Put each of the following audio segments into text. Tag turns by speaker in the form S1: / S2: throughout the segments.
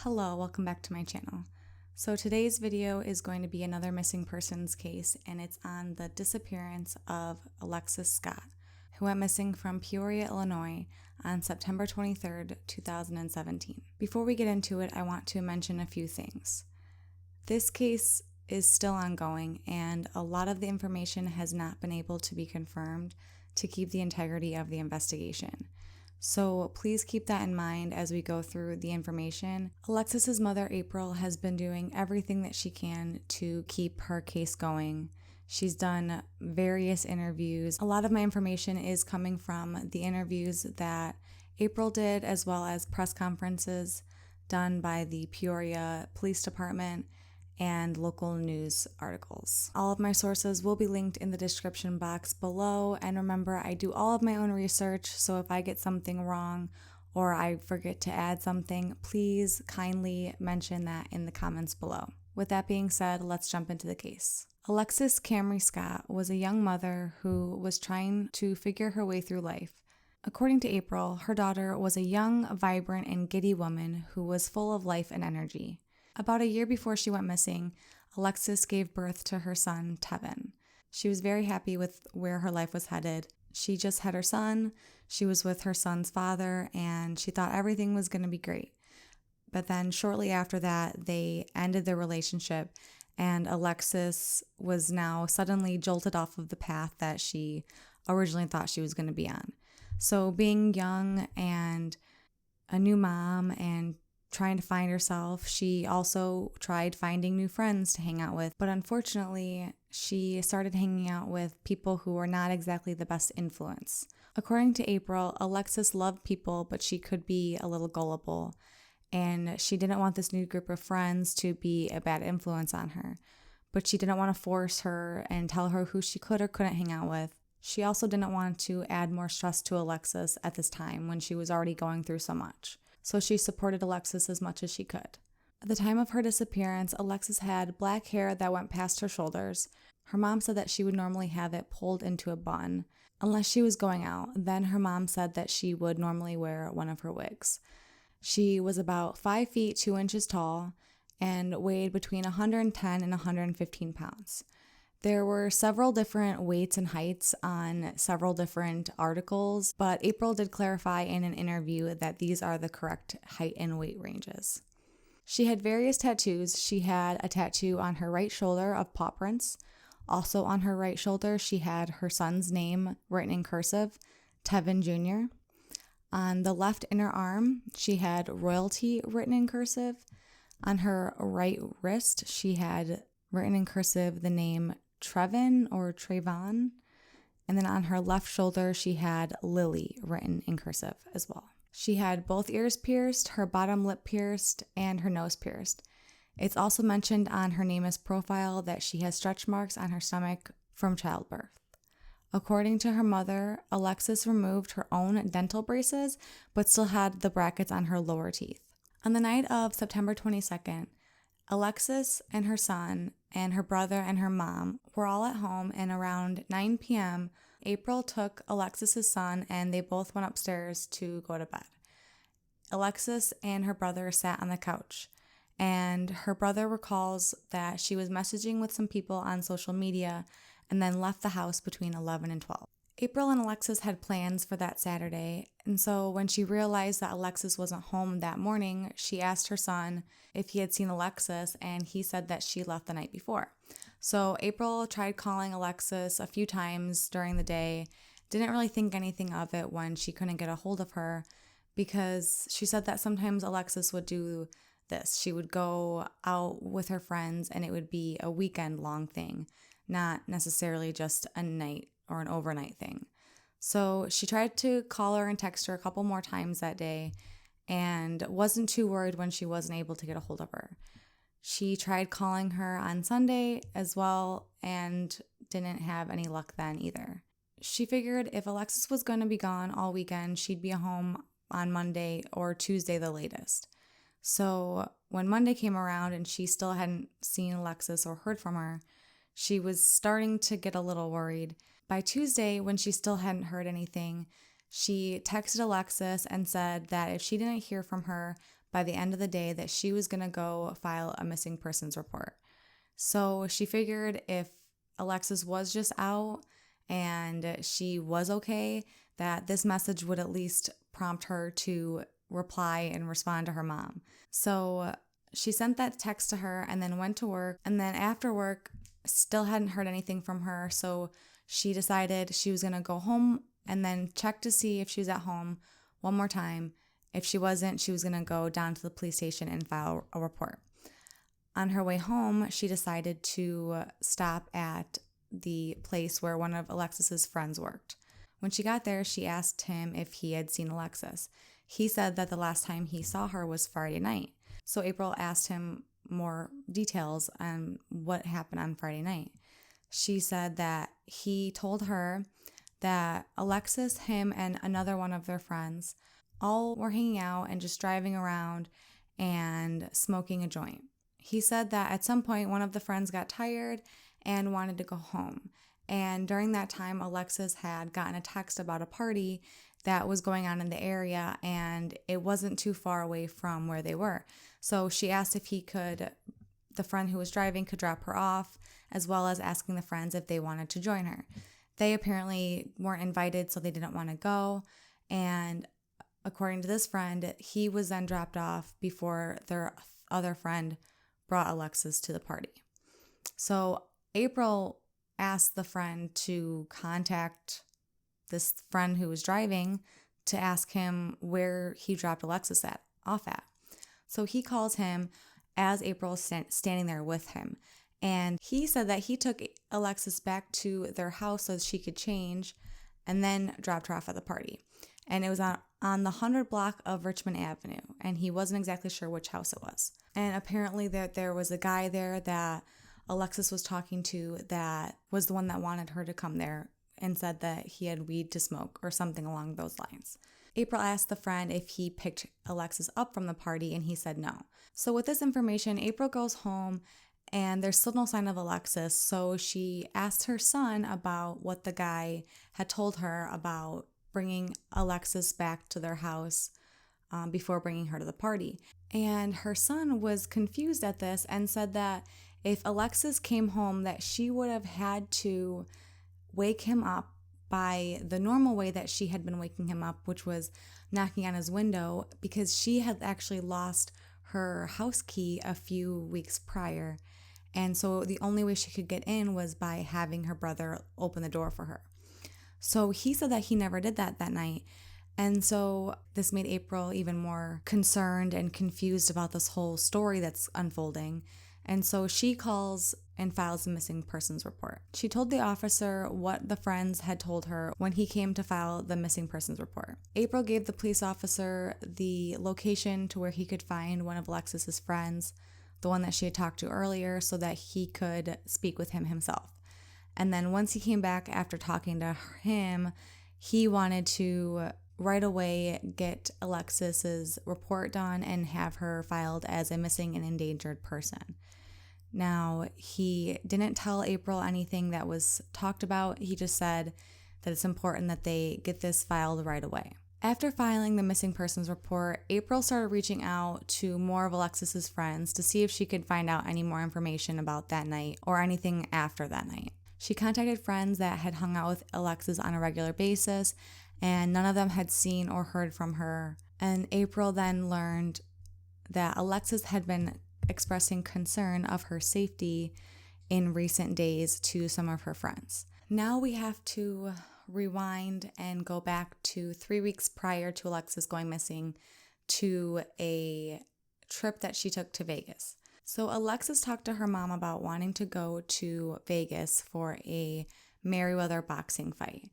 S1: Hello, welcome back to my channel. So today's video is going to be another missing persons case, and it's on the disappearance of Alexis Scott, who went missing from Peoria, Illinois on September 23rd, 2017. Before we get into it, I want to mention a few things. This case is still ongoing, and a lot of the information has not been able to be confirmed to keep the integrity of the investigation. So please keep that in mind as we go through the information. Alexis's mother, April, has been doing everything that she can to keep her case going. She's done various interviews. A lot of my information is coming from the interviews that April did, as well as press conferences done by the Peoria Police Department and local news articles. All of my sources will be linked in the description box below, and remember, I do all of my own research, so if I get something wrong or I forget to add something, please kindly mention that in the comments below. With that being said, let's jump into the case. Alexis Camry Scott was a young mother who was trying to figure her way through life. According to April, her daughter was a young, vibrant, and giddy woman who was full of life and energy. About a year before she went missing, Alexis gave birth to her son, Tevin. She was very happy with where her life was headed. She just had her son, she was with her son's father, and she thought everything was going to be great. But then shortly after that, they ended their relationship, and Alexis was now suddenly jolted off of the path that she originally thought she was going to be on. So being young and a new mom and trying to find herself, she also tried finding new friends to hang out with, but unfortunately, she started hanging out with people who were not exactly the best influence. According to April, Alexis loved people, but she could be a little gullible, and she didn't want this new group of friends to be a bad influence on her, but she didn't want to force her and tell her who she could or couldn't hang out with. She also didn't want to add more stress to Alexis at this time when she was already going through so much. So she supported Alexis as much as she could. At the time of her disappearance, Alexis had black hair that went past her shoulders. Her mom said that she would normally have it pulled into a bun. Unless she was going out, then her mom said that she would normally wear one of her wigs. She was about 5 feet 2 inches tall and weighed between 110 and 115 pounds. There were several different weights and heights on several different articles, but April did clarify in an interview that these are the correct height and weight ranges. She had various tattoos. She had a tattoo on her right shoulder of paw prints. Also on her right shoulder, she had her son's name written in cursive, Tevin Jr. On the left inner arm, she had royalty written in cursive. On her right wrist, she had written in cursive the name Trevin or Trayvon, and then on her left shoulder she had Lily written in cursive as well. She had both ears pierced, her bottom lip pierced, and her nose pierced. It's also mentioned on her NamUs profile that she has stretch marks on her stomach from childbirth. According to her mother, Alexis removed her own dental braces but still had the brackets on her lower teeth. On the night of September 22nd, Alexis and her son and her brother and her mom were all at home, and around 9 p.m., April took Alexis's son and they both went upstairs to go to bed. Alexis and her brother sat on the couch, and her brother recalls that she was messaging with some people on social media and then left the house between 11 and 12. April and Alexis had plans for that Saturday, and so when she realized that Alexis wasn't home that morning, she asked her son if he had seen Alexis, and he said that she left the night before. So April tried calling Alexis a few times during the day, didn't really think anything of it when she couldn't get a hold of her, because she said that sometimes Alexis would do this. She would go out with her friends, and it would be a weekend-long thing, not necessarily just a night or an overnight thing. So she tried to call her and text her a couple more times that day and wasn't too worried when she wasn't able to get a hold of her. She tried calling her on Sunday as well and didn't have any luck then either. She figured if Alexis was going to be gone all weekend, she'd be home on Monday or Tuesday the latest. So when Monday came around and she still hadn't seen Alexis or heard from her, she was starting to get a little worried. By Tuesday, when she still hadn't heard anything, she texted Alexis and said that if she didn't hear from her by the end of the day that she was going to go file a missing persons report. So she figured if Alexis was just out and she was okay, that this message would at least prompt her to reply and respond to her mom. So she sent that text to her and then went to work. And then after work, still hadn't heard anything from her. So she decided she was going to go home and then check to see if she was at home one more time. If she wasn't, she was going to go down to the police station and file a report. On her way home, she decided to stop at the place where one of Alexis's friends worked. When she got there, she asked him if he had seen Alexis. He said that the last time he saw her was Friday night. So April asked him more details on what happened on Friday night. She said that he told her that Alexis, him, and another one of their friends all were hanging out and just driving around and smoking a joint. He said that at some point, one of the friends got tired and wanted to go home. And during that time, Alexis had gotten a text about a party that was going on in the area, and it wasn't too far away from where they were. So she asked if the friend who was driving could drop her off, as well as asking the friends if they wanted to join her. They apparently weren't invited, so they didn't want to go. And according to this friend, he was then dropped off before their other friend brought Alexis to the party. So April asked the friend to contact this friend who was driving to ask him where he dropped Alexis off at. So he calls him as April is standing there with him. And he said that he took Alexis back to their house so she could change and then dropped her off at the party. And it was on the 100 block of Richmond Avenue. And he wasn't exactly sure which house it was. And apparently there was a guy there that Alexis was talking to that was the one that wanted her to come there and said that he had weed to smoke or something along those lines. April asked the friend if he picked Alexis up from the party, and he said no. So with this information, April goes home and there's still no sign of Alexis. So she asked her son about what the guy had told her about bringing Alexis back to their house before bringing her to the party. And her son was confused at this and said that if Alexis came home, that she would have had to wake him up by the normal way that she had been waking him up, which was knocking on his window, because she had actually lost her house key a few weeks prior. And so the only way she could get in was by having her brother open the door for her. So he said that he never did that night. And so this made April even more concerned and confused about this whole story that's unfolding. And so she calls and files a missing persons report. She told the officer what the friends had told her when he came to file the missing persons report. April gave the police officer the location to where he could find one of Alexis's friends, the one that she had talked to earlier, so that he could speak with him himself. And then once he came back after talking to him, he wanted to right away get Alexis's report done and have her filed as a missing and endangered person. Now, he didn't tell April anything that was talked about. He just said that it's important that they get this filed right away. After filing the missing persons report, April started reaching out to more of Alexis's friends to see if she could find out any more information about that night or anything after that night. She contacted friends that had hung out with Alexis on a regular basis, and none of them had seen or heard from her. And April then learned that Alexis had been expressing concern of her safety in recent days to some of her friends. Now we have to rewind and go back to 3 weeks prior to Alexis going missing to a trip that she took to Vegas. So Alexis talked to her mom about wanting to go to Vegas for a Mayweather boxing fight.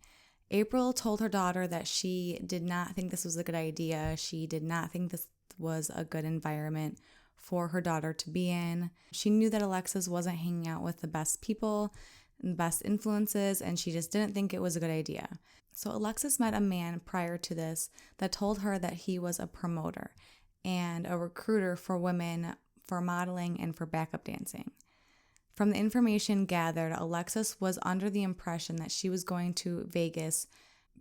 S1: April told her daughter that she did not think this was a good idea. She did not think this was a good environment for her daughter to be in. She knew that Alexis wasn't hanging out with the best people and the best influences, and she just didn't think it was a good idea. So Alexis met a man prior to this that told her that he was a promoter and a recruiter for women for modeling and for backup dancing. From the information gathered, Alexis was under the impression that she was going to Vegas.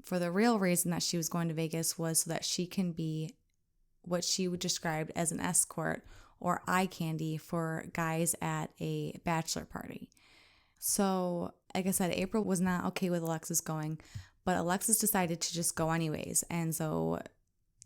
S1: For the real reason that she was going to Vegas was so that she can be what she would describe as an escort or eye candy for guys at a bachelor party. So, like I said, April was not okay with Alexis going, but Alexis decided to just go anyways. And so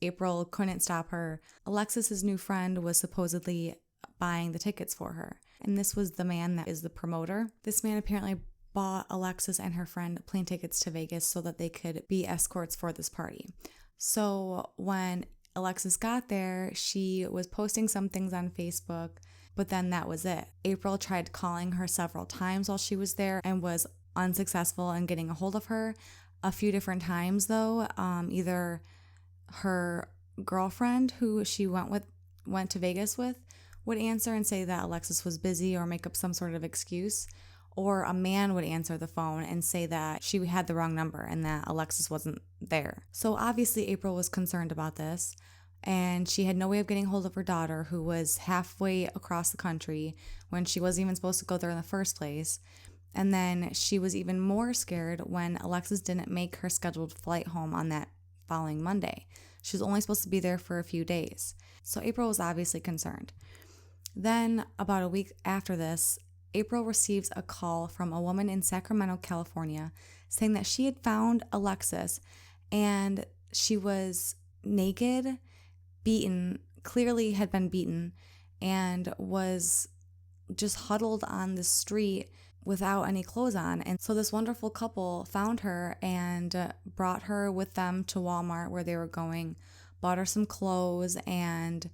S1: April couldn't stop her. Alexis's new friend was supposedly buying the tickets for her. And this was the man that is the promoter. This man apparently bought Alexis and her friend plane tickets to Vegas so that they could be escorts for this party. So when Alexis got there, she was posting some things on Facebook, but then that was it. April tried calling her several times while she was there and was unsuccessful in getting a hold of her. A few different times though, either her girlfriend who she went to Vegas with would answer and say that Alexis was busy or make up some sort of excuse, or a man would answer the phone and say that she had the wrong number and that Alexis wasn't there. So obviously April was concerned about this, and she had no way of getting hold of her daughter, who was halfway across the country when she wasn't even supposed to go there in the first place. And then she was even more scared when Alexis didn't make her scheduled flight home on that following Monday. She was only supposed to be there for a few days. So April was obviously concerned. Then, about a week after this, April receives a call from a woman in Sacramento, California, saying that she had found Alexis and she was naked, beaten, clearly had been beaten, and was just huddled on the street without any clothes on. And so this wonderful couple found her and brought her with them to Walmart where they were going, bought her some clothes, and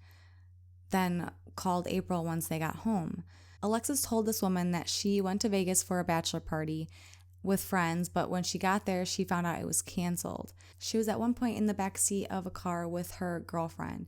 S1: then called April once they got home. Alexis told this woman that she went to Vegas for a bachelor party with friends, but when she got there, she found out it was canceled. She was at one point in the back seat of a car with her girlfriend,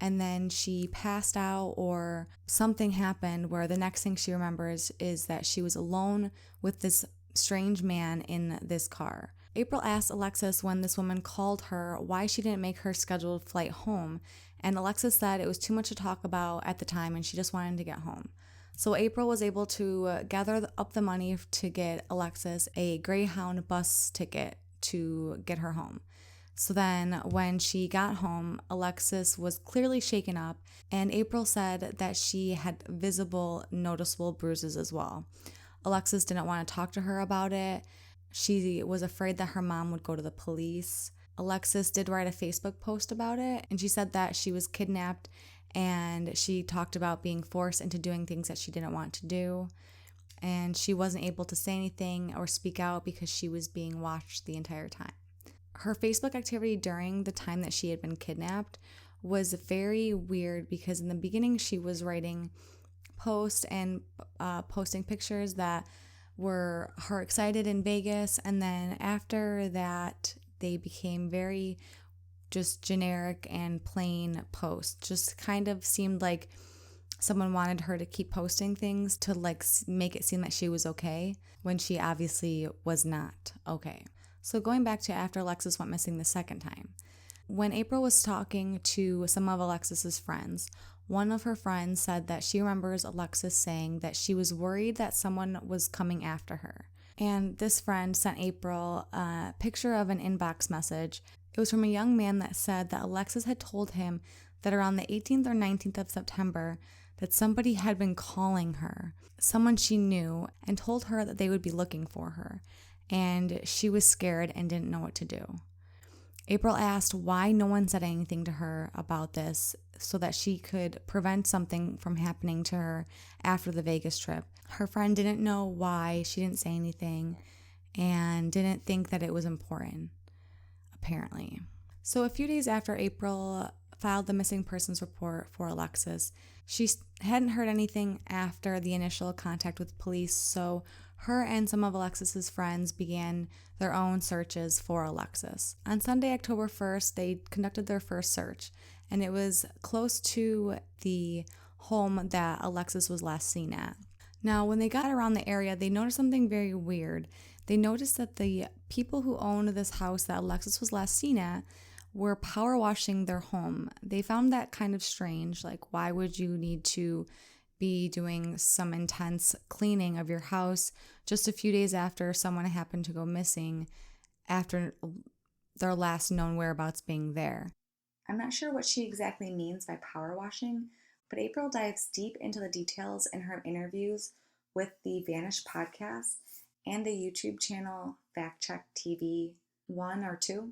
S1: and then she passed out or something happened where the next thing she remembers is that she was alone with this strange man in this car. April asked Alexis when this woman called her why she didn't make her scheduled flight home, and Alexis said it was too much to talk about at the time and she just wanted to get home. So April was able to gather up the money to get Alexis a Greyhound bus ticket to get her home. So then when she got home, Alexis was clearly shaken up, and April said that she had visible, noticeable bruises as well. Alexis didn't want to talk to her about it. She was afraid that her mom would go to the police. Alexis did write a Facebook post about it, and she said that she was kidnapped, and she talked about being forced into doing things that she didn't want to do, and she wasn't able to say anything or speak out because she was being watched the entire time. Her Facebook activity during the time that she had been kidnapped was very weird because in the beginning she was writing posts and posting pictures that were her excited in Vegas, and then after that they became very just generic and plain posts. Just kind of seemed like someone wanted her to keep posting things to like make it seem that she was okay when she obviously was not okay. So going back to after Alexis went missing the second time, when April was talking to some of Alexis's friends, one of her friends said that she remembers Alexis saying that she was worried that someone was coming after her. And this friend sent April a picture of an inbox message. It was from a young man that said that Alexis had told him that around the 18th or 19th of September that somebody had been calling her, someone she knew, and told her that they would be looking for her. And she was scared and didn't know what to do. April asked why no one said anything to her about this so that she could prevent something from happening to her after the Vegas trip. Her friend didn't know why she didn't say anything and didn't think that it was important, apparently. So a few days after April filed the missing persons report for Alexis, she hadn't heard anything after the initial contact with police, so her and some of Alexis's friends began their own searches for Alexis. On Sunday, October 1st, they conducted their first search, and it was close to the home that Alexis was last seen at. Now, when they got around the area, they noticed something very weird. They noticed that the people who owned this house that Alexis was last seen at were power washing their home. They found that kind of strange. Like, why would you need to be doing some intense cleaning of your house just a few days after someone happened to go missing after their last known whereabouts being there? I'm not sure what she exactly means by power washing, but April dives deep into the details in her interviews with the Vanish podcast and the YouTube channel Fact Check TV 1 or 2.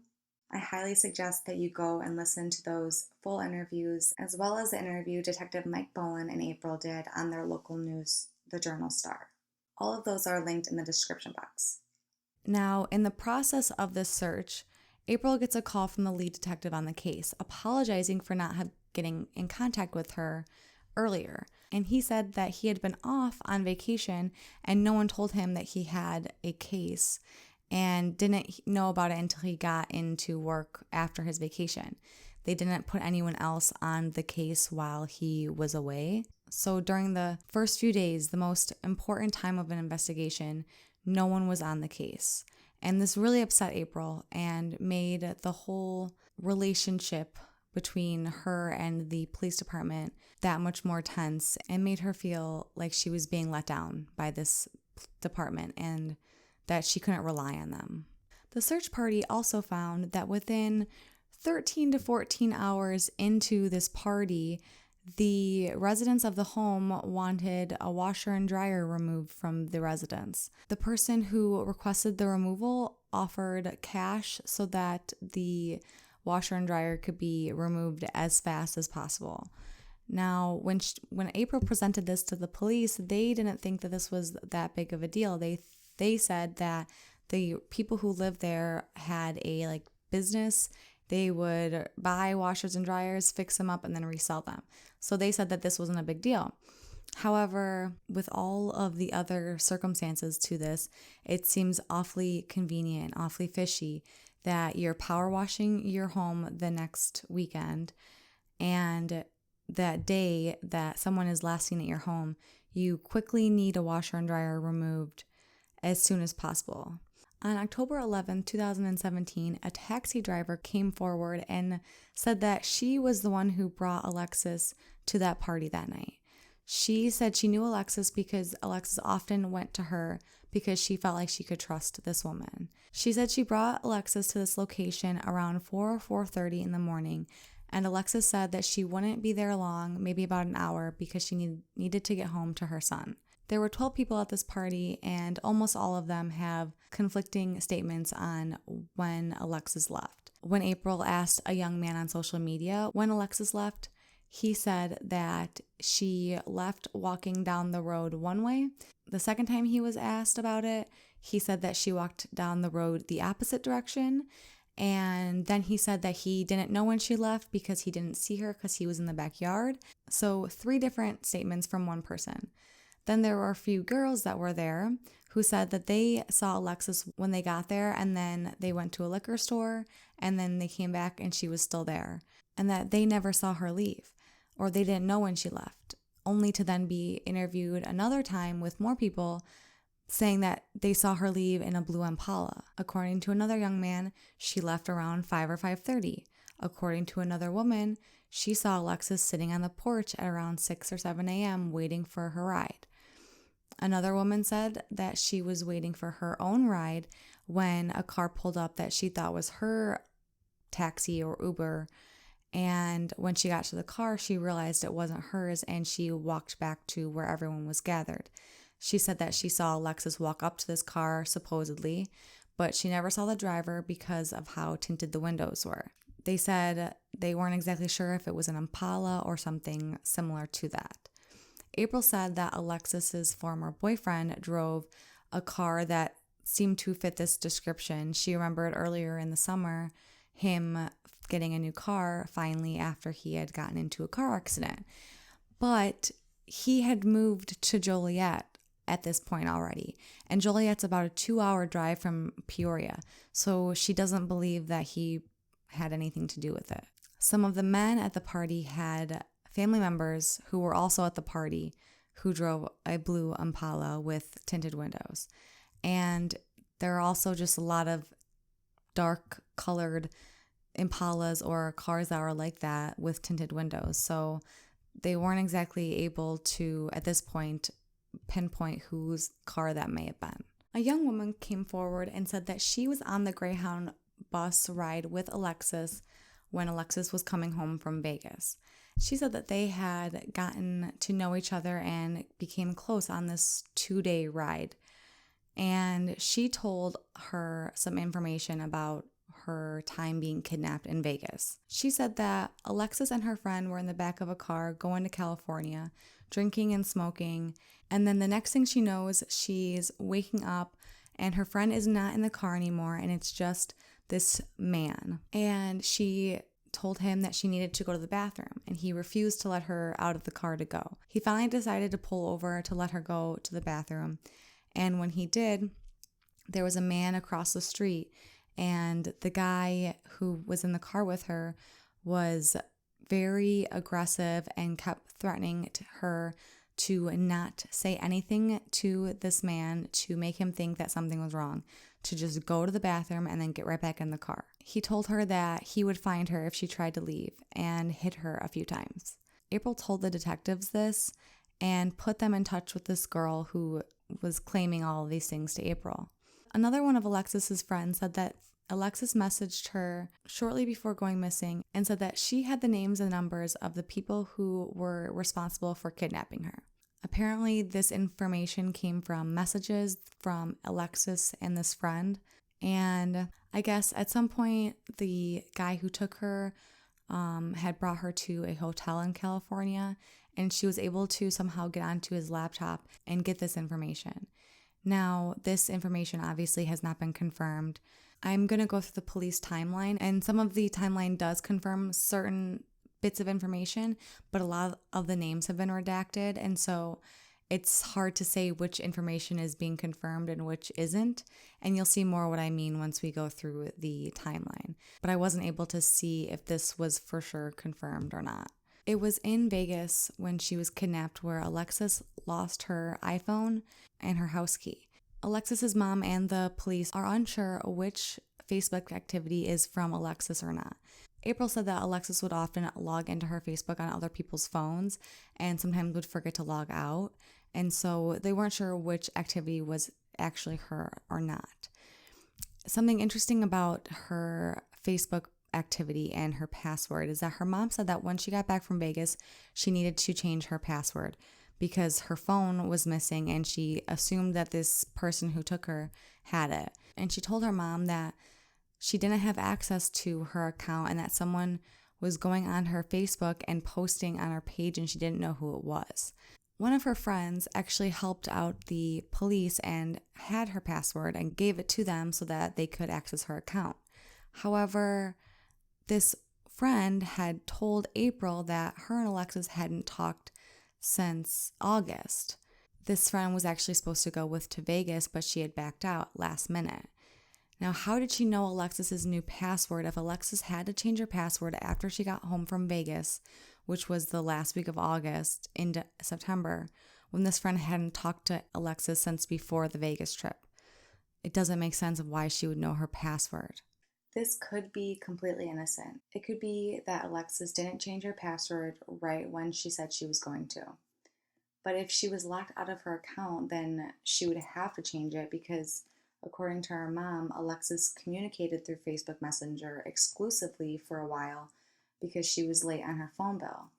S1: I highly suggest that you go and listen to those full interviews, as well as the interview Detective Mike Bowen and April did on their local news, the Journal Star. All of those are linked in the description box. Now, in the process of this search, April gets a call from the lead detective on the case, apologizing for not getting in contact with her earlier. And he said that he had been off on vacation and no one told him that he had a case and didn't know about it until he got into work after his vacation. They didn't put anyone else on the case while he was away. So during the first few days, the most important time of an investigation, no one was on the case. And this really upset April and made the whole relationship between her and the police department that much more tense and made her feel like she was being let down by this department and that she couldn't rely on them. The search party also found that within 13 to 14 hours into this party, the residents of the home wanted a washer and dryer removed from the residence. The person who requested the removal offered cash so that the washer and dryer could be removed as fast as possible. Now, when April presented this to the police, they didn't think that this was that big of a deal. They said that the people who lived there had a business. They would buy washers and dryers, fix them up, and then resell them. So they said that this wasn't a big deal. However, with all of the other circumstances to this, it seems awfully convenient, awfully fishy that you're power washing your home the next weekend, and that day that someone is last seen at your home, you quickly need a washer and dryer removed as soon as possible. On October 11, 2017, a taxi driver came forward and said that she was the one who brought Alexis to that party that night. She said she knew Alexis because Alexis often went to her because she felt like she could trust this woman. She said she brought Alexis to this location around 4 or 4:30 in the morning, and Alexis said that she wouldn't be there long, maybe about an hour, because she needed to get home to her son. There were 12 people at this party, and almost all of them have conflicting statements on when Alexis left. When April asked a young man on social media when Alexis left, he said that she left walking down the road one way. The second time he was asked about it, he said that she walked down the road the opposite direction. And then he said that he didn't know when she left because he didn't see her because he was in the backyard. So 3 different statements from one person. Then there were a few girls that were there who said that they saw Alexis when they got there, and then they went to a liquor store, and then they came back and she was still there, and that they never saw her leave, or they didn't know when she left, only to then be interviewed another time with more people saying that they saw her leave in a blue Impala. According to another young man, she left around 5 or 5:30. According to another woman, she saw Alexis sitting on the porch at around 6 or 7 a.m. waiting for her ride. Another woman said that she was waiting for her own ride when a car pulled up that she thought was her taxi or Uber. And when she got to the car, she realized it wasn't hers, and she walked back to where everyone was gathered. She said that she saw Alexis walk up to this car, supposedly, but she never saw the driver because of how tinted the windows were. They said they weren't exactly sure if it was an Impala or something similar to that. April said that Alexis's former boyfriend drove a car that seemed to fit this description. She remembered earlier in the summer him getting a new car finally after he had gotten into a car accident. But he had moved to Joliet at this point already, and Joliet's about a 2-hour drive from Peoria, so she doesn't believe that he had anything to do with it. Some of the men at the party had family members who were also at the party who drove a blue Impala with tinted windows. And there are also just a lot of dark colored Impalas or cars that are like that with tinted windows. So they weren't exactly able to, at this point, pinpoint whose car that may have been. A young woman came forward and said that she was on the Greyhound bus ride with Alexis when Alexis was coming home from Vegas. She said that they had gotten to know each other and became close on this 2-day ride. And she told her some information about her time being kidnapped in Vegas. She said that Alexis and her friend were in the back of a car going to California, drinking and smoking. And then the next thing she knows, she's waking up and her friend is not in the car anymore, and it's just this man. And she told him that she needed to go to the bathroom, and he refused to let her out of the car to go. He finally decided to pull over to let her go to the bathroom, and when he did, there was a man across the street, and the guy who was in the car with her was very aggressive and kept threatening her to not say anything to this man to make him think that something was wrong, to just go to the bathroom and then get right back in the car. He told her that he would find her if she tried to leave and hit her a few times. April told the detectives this and put them in touch with this girl who was claiming all of these things to April. Another one of Alexis's friends said that Alexis messaged her shortly before going missing and said that she had the names and numbers of the people who were responsible for kidnapping her. Apparently, this information came from messages from Alexis and this friend. And I guess at some point, the guy who took her had brought her to a hotel in California, and she was able to somehow get onto his laptop and get this information. Now, this information obviously has not been confirmed. I'm going to go through the police timeline, and some of the timeline does confirm certain bits of information, but a lot of the names have been redacted, and so it's hard to say which information is being confirmed and which isn't, and you'll see more what I mean once we go through the timeline. But I wasn't able to see if this was for sure confirmed or not. It was in Vegas when she was kidnapped where Alexis lost her iPhone and her house key. Alexis's mom and the police are unsure which Facebook activity is from Alexis or not. April said that Alexis would often log into her Facebook on other people's phones and sometimes would forget to log out. And so they weren't sure which activity was actually her or not. Something interesting about her Facebook activity and her password is that her mom said that when she got back from Vegas, she needed to change her password because her phone was missing and she assumed that this person who took her had it. And she told her mom that she didn't have access to her account and that someone was going on her Facebook and posting on her page and she didn't know who it was. One of her friends actually helped out the police and had her password and gave it to them so that they could access her account. However, this friend had told April that her and Alexis hadn't talked since August. This friend was actually supposed to go to Vegas, but she had backed out last minute. Now, how did she know Alexis's new password if Alexis had to change her password after she got home from Vegas, which was the last week of August into September, when this friend hadn't talked to Alexis since before the Vegas trip? It doesn't make sense of why she would know her password. This could be completely innocent. It could be that Alexis didn't change her password right when she said she was going to. But if she was locked out of her account, then she would have to change it because, according to her mom, Alexis communicated through Facebook Messenger exclusively for a while because she was late on her phone bill.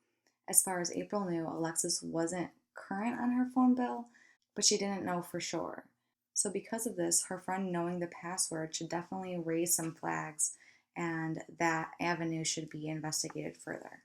S1: As far as April knew, Alexis wasn't current on her phone bill, but she didn't know for sure. So because of this, her friend knowing the password should definitely raise some flags, and that avenue should be investigated further.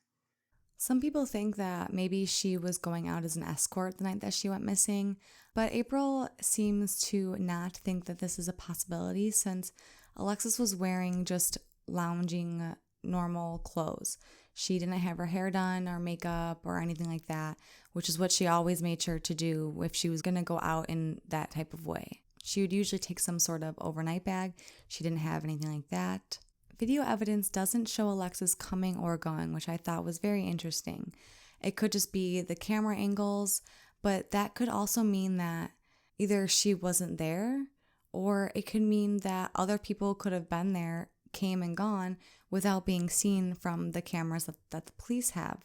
S1: Some people think that maybe she was going out as an escort the night that she went missing, but April seems to not think that this is a possibility since Alexis was wearing just lounging normal clothes. She didn't have her hair done or makeup or anything like that, which is what she always made sure to do if she was going to go out in that type of way. She would usually take some sort of overnight bag. She didn't have anything like that. Video evidence doesn't show Alexis coming or going, which I thought was very interesting. It could just be the camera angles, but that could also mean that either she wasn't there, or it could mean that other people could have been there, came and gone without being seen from the cameras that the police have.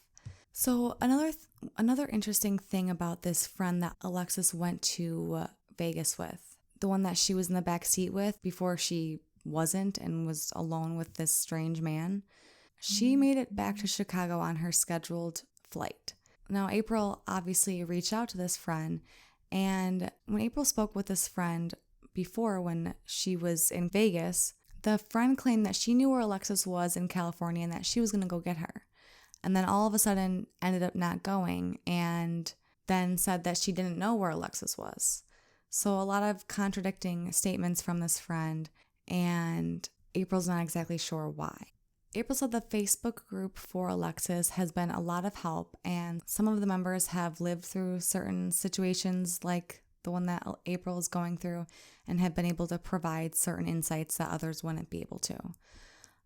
S1: So another interesting thing about this friend that Alexis went to Vegas with, the one that she was in the back seat with before she wasn't and was alone with this strange man, She made it back to Chicago on her scheduled flight. Now, April obviously reached out to this friend, and when April spoke with this friend before when she was in Vegas, the friend claimed that she knew where Alexis was in California and that she was going to go get her. And then all of a sudden ended up not going and then said that she didn't know where Alexis was. So a lot of contradicting statements from this friend, and April's not exactly sure why. April said the Facebook group for Alexis has been a lot of help, and some of the members have lived through certain situations like the one that April is going through and have been able to provide certain insights that others wouldn't be able to.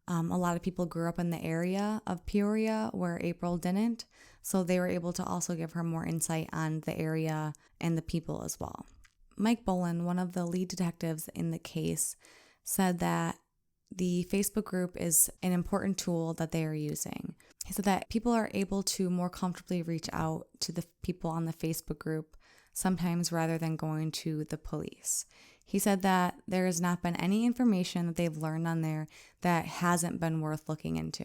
S1: A lot of people grew up in the area of Peoria where April didn't, so they were able to also give her more insight on the area and the people as well. Mike Boland, one of the lead detectives in the case, said that the Facebook group is an important tool that they are using. He said that people are able to more comfortably reach out to the people on the Facebook group sometimes rather than going to the police. He said that there has not been any information that they've learned on there that hasn't been worth looking into.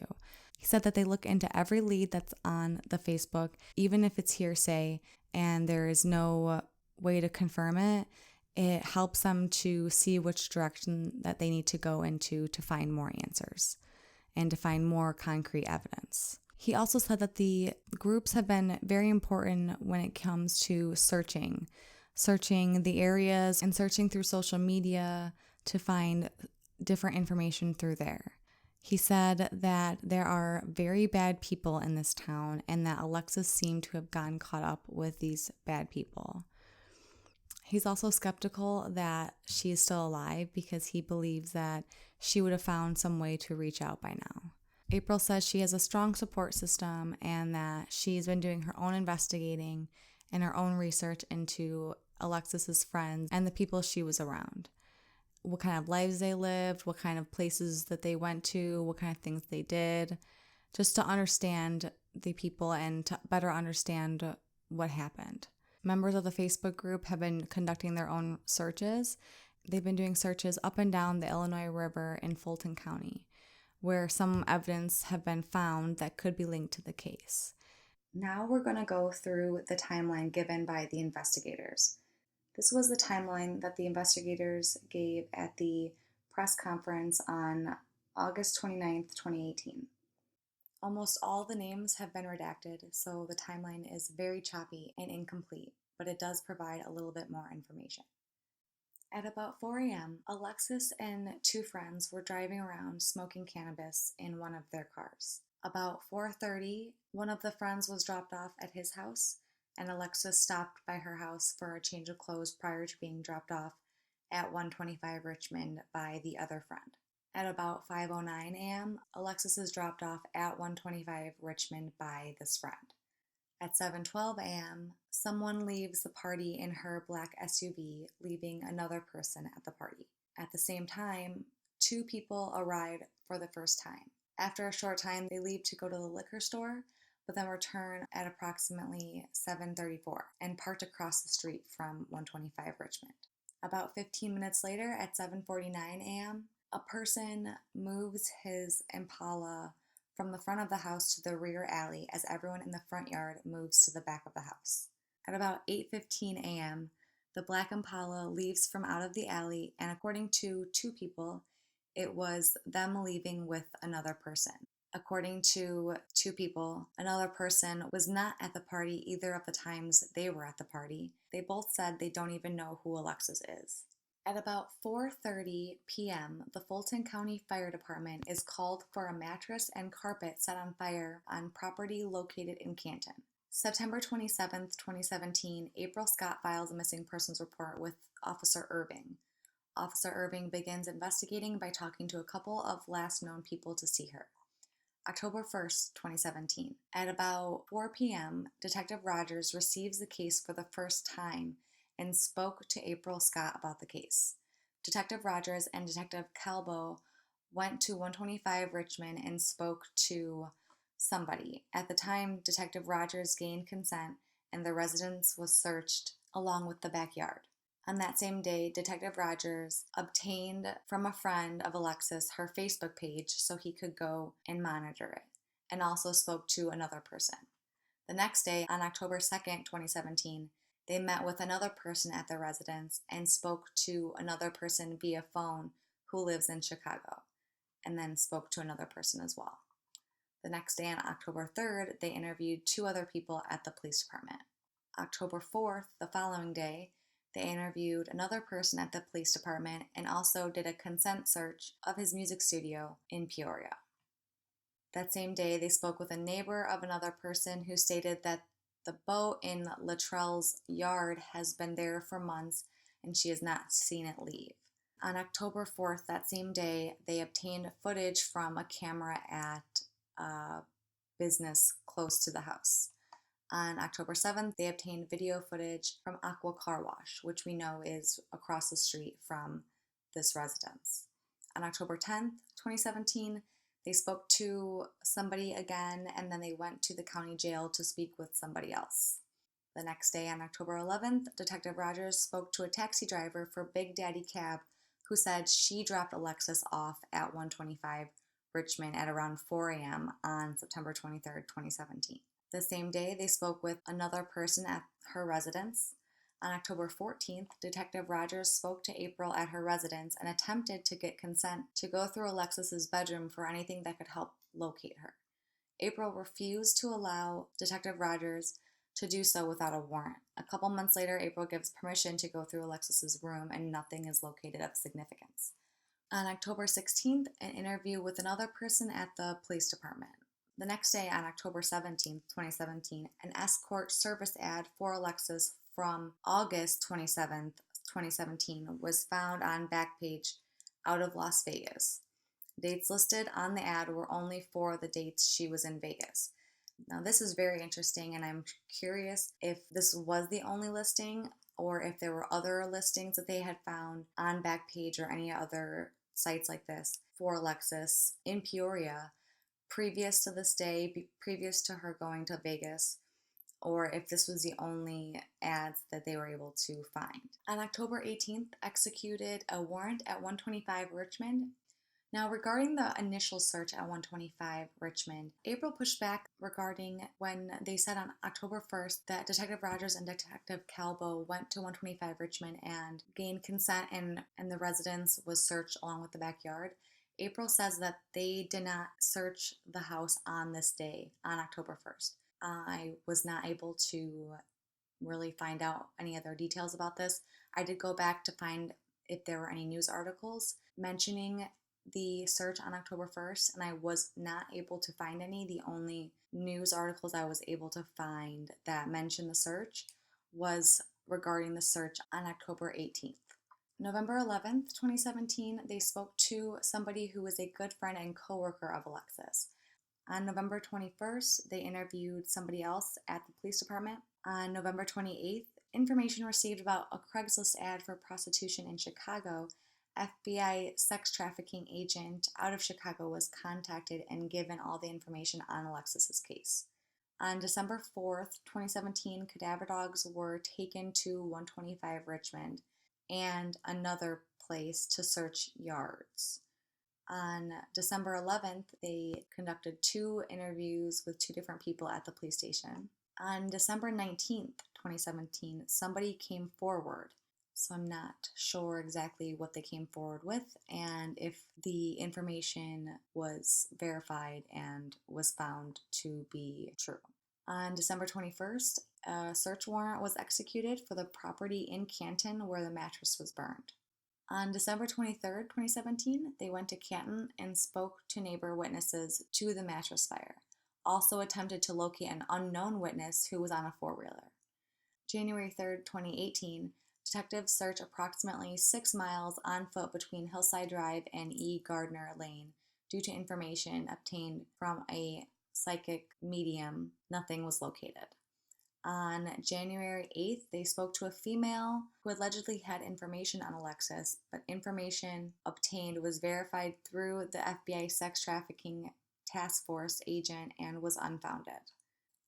S1: He said that they look into every lead that's on the Facebook, even if it's hearsay and there is no way to confirm it. It helps them to see which direction that they need to go into to find more answers and to find more concrete evidence. He also said that the groups have been very important when it comes to searching the areas and searching through social media to find different information through there. He said that there are very bad people in this town and that Alexis seemed to have gotten caught up with these bad people. He's also skeptical that she is still alive because he believes that she would have found some way to reach out by now. April says she has a strong support system and that she's been doing her own investigating and her own research into Alexis's friends and the people she was around. What kind of lives they lived, what kind of places that they went to, what kind of things they did, just to understand the people and to better understand what happened. Members of the Facebook group have been conducting their own searches. They've been doing searches up and down the Illinois River in Fulton County, where some evidence have been found that could be linked to the case. Now we're going to go through the timeline given by the investigators. This was the timeline that the investigators gave at the press conference on August 29th, 2018. Almost all the names have been redacted, so the timeline is very choppy and incomplete, but it does provide a little bit more information. At about 4 a.m., Alexis and two friends were driving around smoking cannabis in one of their cars. About 4:30, one of the friends was dropped off at his house, and Alexis stopped by her house for a change of clothes prior to being dropped off at 125 Richmond by the other friend. At about 5:09 a.m., Alexis is dropped off at 125 Richmond by this friend. At 7:12 a.m., someone leaves the party in her black SUV, leaving another person at the party. At the same time, two people arrive for the first time. After a short time, they leave to go to the liquor store, but then return at approximately 7:34 and parked across the street from 125 Richmond. About 15 minutes later, at 7:49 a.m., a person moves his Impala from the front of the house to the rear alley as everyone in the front yard moves to the back of the house. At about 8:15 a.m., the black Impala leaves from out of the alley, and according to two people, it was them leaving with another person. According to two people, another person was not at the party either of the times they were at the party. They both said they don't even know who Alexis is. At about 4:30 p.m., the Fulton County Fire Department is called for a mattress and carpet set on fire on property located in Canton. September 27, 2017, April Scott files a missing persons report with Officer Irving. Officer Irving begins investigating by talking to a couple of last known people to see her. October 1st, 2017. At about 4 p.m., Detective Rogers receives the case for the first time and spoke to April Scott about the case. Detective Rogers and Detective Calbo went to 125 Richmond and spoke to somebody. At the time, Detective Rogers gained consent and the residence was searched along with the backyard. On that same day, Detective Rogers obtained from a friend of Alexis her Facebook page so he could go and monitor it, and also spoke to another person. The next day, on October 2nd, 2017, they met with another person at their residence and spoke to another person via phone who lives in Chicago, and then spoke to another person as well. The next day, on October 3rd, they interviewed 2 other people at the police department. October 4th, the following day, they interviewed another person at the police department and also did a consent search of his music studio in Peoria. That same day, they spoke with a neighbor of another person who stated that the boat in Luttrell's yard has been there for months and she has not seen it leave. On October 4th, that same day, they obtained footage from a camera at a business close to the house. On October 7th, they obtained video footage from Aqua Car Wash, which we know is across the street from this residence. On October 10th, 2017, they spoke to somebody again, and then they went to the county jail to speak with somebody else. The next day, on October 11th, Detective Rogers spoke to a taxi driver for Big Daddy Cab who said she dropped Alexis off at 125 Richmond at around 4 a.m. on September 23rd, 2017. The same day, they spoke with another person at her residence. On October 14th, Detective Rogers spoke to April at her residence and attempted to get consent to go through Alexis's bedroom for anything that could help locate her. April refused to allow Detective Rogers to do so without a warrant. A couple months later, April gives permission to go through Alexis's room and nothing is located of significance. On October 16th, an interview with another person at the police department. The next day, on October 17th, 2017, an escort service ad for Alexis from August 27th, 2017 was found on Backpage out of Las Vegas. Dates listed on the ad were only for the dates she was in Vegas. Now, this is very interesting, and I'm curious if this was the only listing or if there were other listings that they had found on Backpage or any other sites like this for Alexis in Peoria previous to this day, previous to her going to Vegas, or if this was the only ads that they were able to find. On October 18th, executed a warrant at 125 Richmond. Now, regarding the initial search at 125 Richmond, April pushed back regarding when they said on October 1st that Detective Rogers and Detective Calvo went to 125 Richmond and gained consent and the residence was searched along with the backyard. April says that they did not search the house on this day, on October 1st. I was not able to really find out any other details about this. I did go back to find if there were any news articles mentioning the search on October 1st, and I was not able to find any. The only news articles I was able to find that mentioned the search was regarding the search on October 18th. November 11th, 2017, they spoke to somebody who was a good friend and coworker of Alexis. On November 21st, they interviewed somebody else at the police department. On November 28th, information received about a Craigslist ad for prostitution in Chicago. FBI sex trafficking agent out of Chicago was contacted and given all the information on Alexis's case. On December 4th, 2017, cadaver dogs were taken to 125 Richmond and another place to search yards. On December 11th, they conducted 2 interviews with 2 different people at the police station. On December 19th, 2017, somebody came forward. So I'm not sure exactly what they came forward with and if the information was verified and was found to be true. On December 21st, a search warrant was executed for the property in Canton where the mattress was burned. On December 23rd, 2017, they went to Canton and spoke to neighbor witnesses to the mattress fire. Also attempted to locate an unknown witness who was on a 4-wheeler. January 3rd, 2018, detectives searched approximately 6 miles on foot between Hillside Drive and E. Gardner Lane due to information obtained from a psychic medium. Nothing was located. On January 8th, they spoke to a female who allegedly had information on Alexis, but information obtained was verified through the FBI sex trafficking task force agent and was unfounded.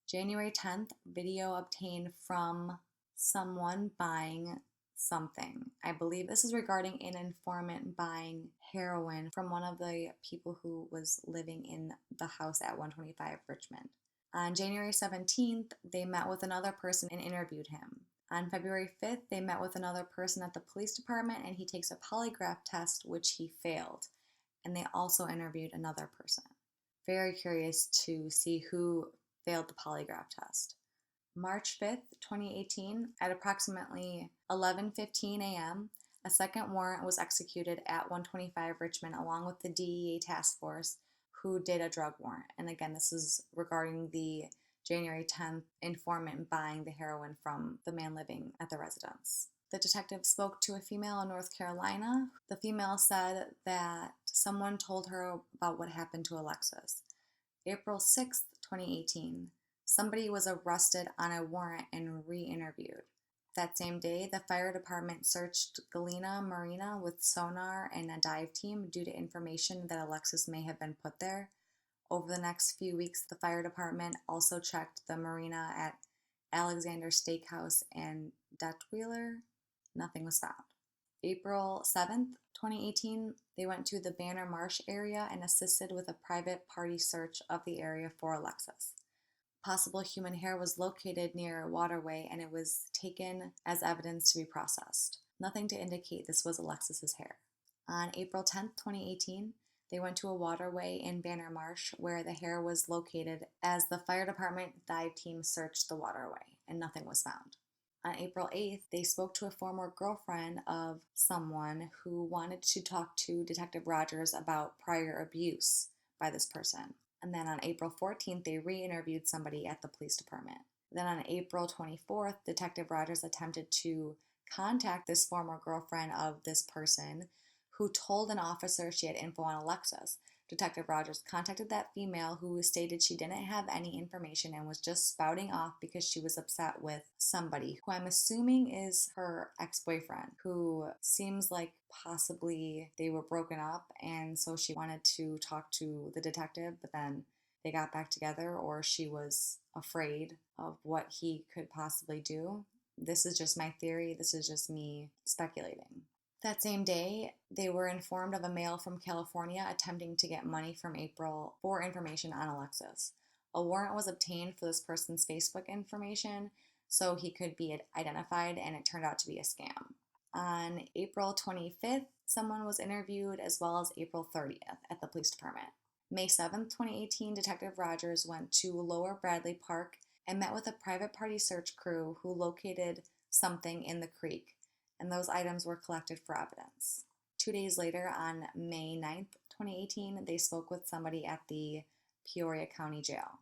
S1: January 10th, video obtained from someone buying something. I believe this is regarding an informant buying heroin from one of the people who was living in the house at 125 Richmond. On January 17th, they met with another person and interviewed him. On February 5th, they met with another person at the police department and he takes a polygraph test, which he failed. And they also interviewed another person. Very curious to see who failed the polygraph test. March 5th, 2018, at approximately 11:15 a.m., a second warrant was executed at 125 Richmond along with the DEA task force who did a drug warrant. And again, this is regarding the January 10th informant buying the heroin from the man living at the residence. The detective spoke to a female in North Carolina. The female said that someone told her about what happened to Alexis. April 6th, 2018, somebody was arrested on a warrant and re-interviewed. That same day, the fire department searched Galena Marina with sonar and a dive team due to information that Alexis may have been put there. Over the next few weeks, the fire department also checked the marina at Alexander Steakhouse and Detweiler. Nothing was found. April 7th, 2018, they went to the Banner Marsh area and assisted with a private party search of the area for Alexis. Possible human hair was located near a waterway and it was taken as evidence to be processed. Nothing to indicate this was Alexis's hair. On April 10th, 2018, they went to a waterway in Banner Marsh where the hair was located as the fire department dive team searched the waterway and nothing was found. On April 8th, they spoke to a former girlfriend of someone who wanted to talk to Detective Rogers about prior abuse by this person. And then on April 14th, they re-interviewed somebody at the police department. Then on April 24th, Detective Rogers attempted to contact this former girlfriend of this person who told an officer she had info on Alexis. Detective Rogers contacted that female who stated she didn't have any information and was just spouting off because she was upset with somebody who I'm assuming is her ex-boyfriend, who seems like possibly they were broken up and so she wanted to talk to the detective, but then they got back together, or she was afraid of what he could possibly do. This is just my theory. This is just me speculating. That same day, they were informed of a male from California attempting to get money from April for information on Alexis. A warrant was obtained for this person's Facebook information so he could be identified, and it turned out to be a scam. On April 25th, someone was interviewed, as well as April 30th at the police department. May 7th, 2018, Detective Rogers went to Lower Bradley Park and met with a private party search crew who located something in the creek, and those items were collected for evidence. 2 days later, on May 9th, 2018, they spoke with somebody at the Peoria County Jail.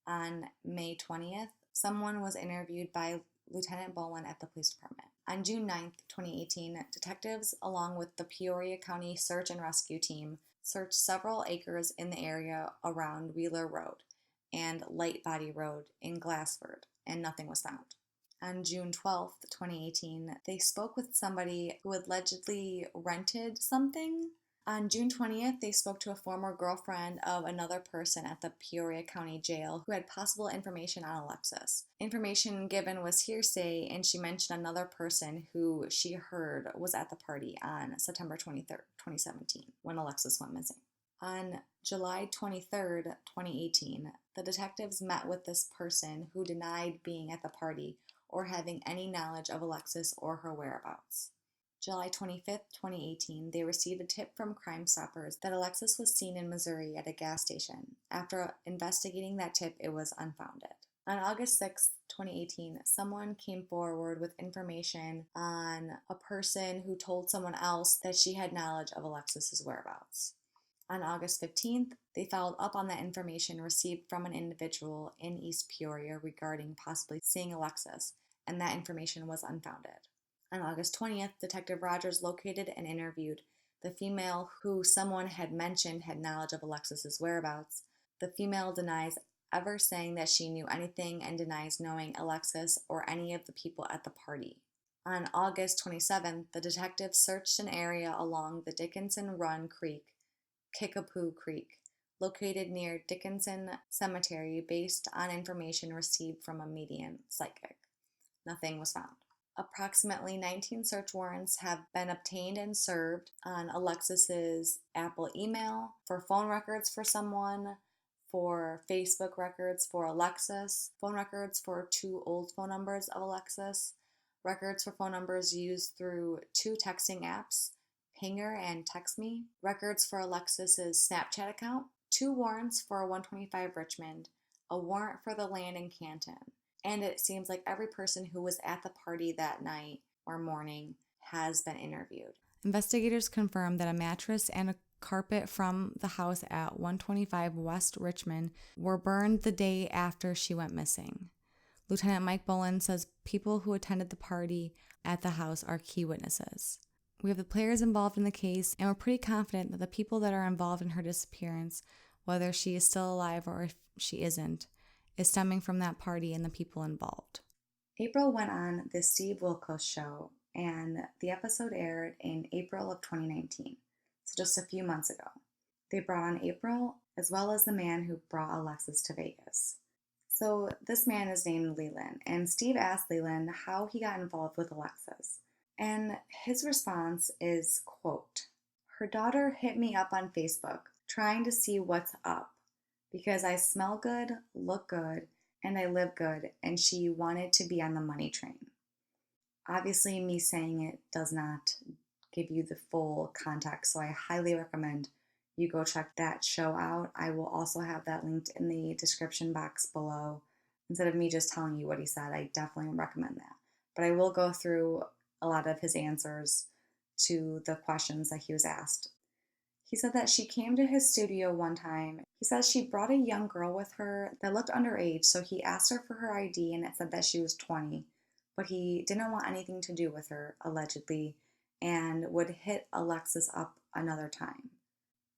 S1: On May 20th, someone was interviewed by Lieutenant Boland at the police department. On June 9th, 2018, detectives, along with the Peoria County Search and Rescue Team, searched several acres in the area around Wheeler Road and Light Body Road in Glassford, and nothing was found. On June 12th, 2018, they spoke with somebody who allegedly rented something. On June 20th, they spoke to a former girlfriend of another person at the Peoria County Jail who had possible information on Alexis. Information given was hearsay, and she mentioned another person who she heard was at the party on September 23rd, 2017, when Alexis went missing. On July 23rd, 2018, the detectives met with this person who denied being at the party or having any knowledge of Alexis or her whereabouts. July 25th, 2018, they received a tip from Crime Stoppers that Alexis was seen in Missouri at a gas station. After investigating that tip, it was unfounded. On August 6th, 2018, someone came forward with information on a person who told someone else that she had knowledge of Alexis's whereabouts. On August 15th, they followed up on that information received from an individual in East Peoria regarding possibly seeing Alexis, and that information was unfounded. On August 20th, Detective Rogers located and interviewed the female who someone had mentioned had knowledge of Alexis's whereabouts. The female denies ever saying that she knew anything and denies knowing Alexis or any of the people at the party. On August 27th, the detective searched an area along the Dickinson Run Creek, Kickapoo Creek, located near Dickinson Cemetery based on information received from a median psychic. Nothing was found. Approximately 19 search warrants have been obtained and served on Alexis's Apple email, for phone records for someone, for Facebook records for Alexis, phone records for 2 old phone numbers of Alexis, records for phone numbers used through 2 texting apps, Pinger and TextMe, records for Alexis's Snapchat account, 2 warrants for 125 Richmond, a warrant for the land in Canton. And it seems like every person who was at the party that night or morning has been interviewed. Investigators confirmed that a mattress and a carpet from the house at 125 West Richmond were burned the day after she went missing. Lieutenant Mike Bullen says people who attended the party at the house are key witnesses. We have the players involved in the case, and we're pretty confident that the people that are involved in her disappearance, whether she is still alive or if she isn't, is stemming from that party and the people involved. April went on the Steve Wilkos show, and the episode aired in April of 2019, so just a few months ago. They brought on April, as well as the man who brought Alexis to Vegas. So this man is named Leland, and Steve asked Leland how he got involved with Alexis. And his response is, quote, "Her daughter hit me up on Facebook, trying to see what's up, because I smell good, look good, and I live good, and she wanted to be on the money train." Obviously, me saying it does not give you the full context, so I highly recommend you go check that show out. I will also have that linked in the description box below. Instead of me just telling you what he said, I definitely recommend that. But I will go through a lot of his answers to the questions that he was asked. He said that she came to his studio one time. He says she brought a young girl with her that looked underage, so he asked her for her ID and it said that she was 20. But he didn't want anything to do with her, allegedly, and would hit Alexis up another time.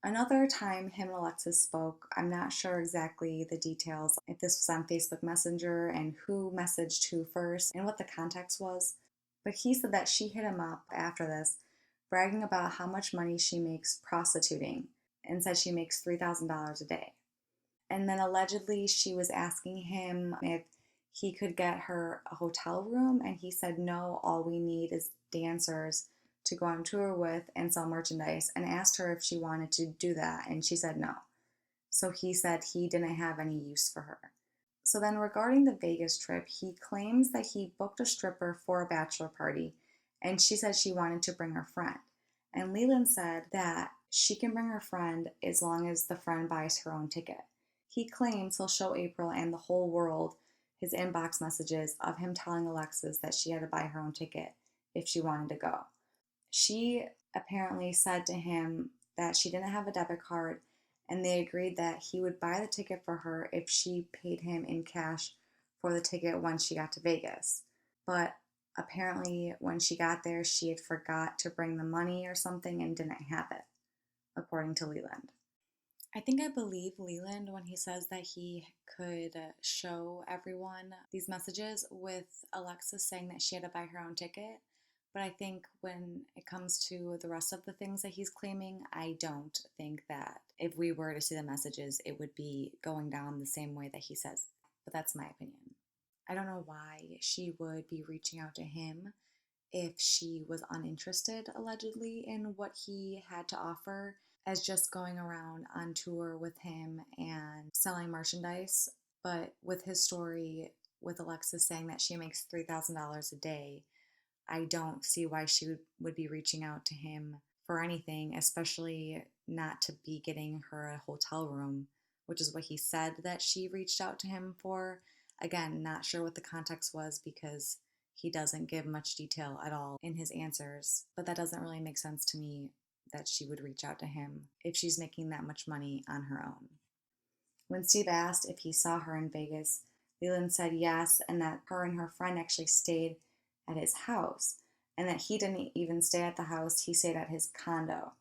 S1: Another time him and Alexis spoke, I'm not sure exactly the details, if this was on Facebook Messenger and who messaged who first and what the context was, but he said that she hit him up after this, bragging about how much money she makes prostituting, and said she makes $3,000 a day. And then allegedly she was asking him if he could get her a hotel room, and he said no, all we need is dancers to go on tour with and sell merchandise, and asked her if she wanted to do that, and she said no. So he said he didn't have any use for her. So then regarding the Vegas trip, he claims that he booked a stripper for a bachelor party, and she said she wanted to bring her friend. And Leland said that she can bring her friend as long as the friend buys her own ticket. He claims he'll show April and the whole world his inbox messages of him telling Alexis that she had to buy her own ticket if she wanted to go. She apparently said to him that she didn't have a debit card, and they agreed that he would buy the ticket for her if she paid him in cash for the ticket once she got to Vegas. But apparently when she got there, she had forgot to bring the money or something and didn't have it, according to Leland. I think I believe Leland when he says that he could show everyone these messages with Alexis saying that she had to buy her own ticket. But I think when it comes to the rest of the things that he's claiming, I don't think that if we were to see the messages, it would be going down the same way that he says. But that's my opinion. I don't know why she would be reaching out to him if she was uninterested, allegedly, in what he had to offer, as just going around on tour with him and selling merchandise. But with his story, with Alexis saying that she makes $3,000 a day, I don't see why she would be reaching out to him for anything, especially not to be getting her a hotel room, which is what he said that she reached out to him for. Again, not sure what the context was because he doesn't give much detail at all in his answers, but that doesn't really make sense to me that she would reach out to him if she's making that much money on her own. When Steve asked if he saw her in Vegas, Leland said yes, and that her and her friend actually stayed at his house, and that he didn't even stay at the house, he stayed at his condo.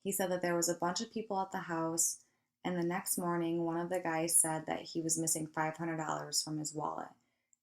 S1: He said that there was a bunch of people at the house, and the next morning one of the guys said that he was missing $500 from his wallet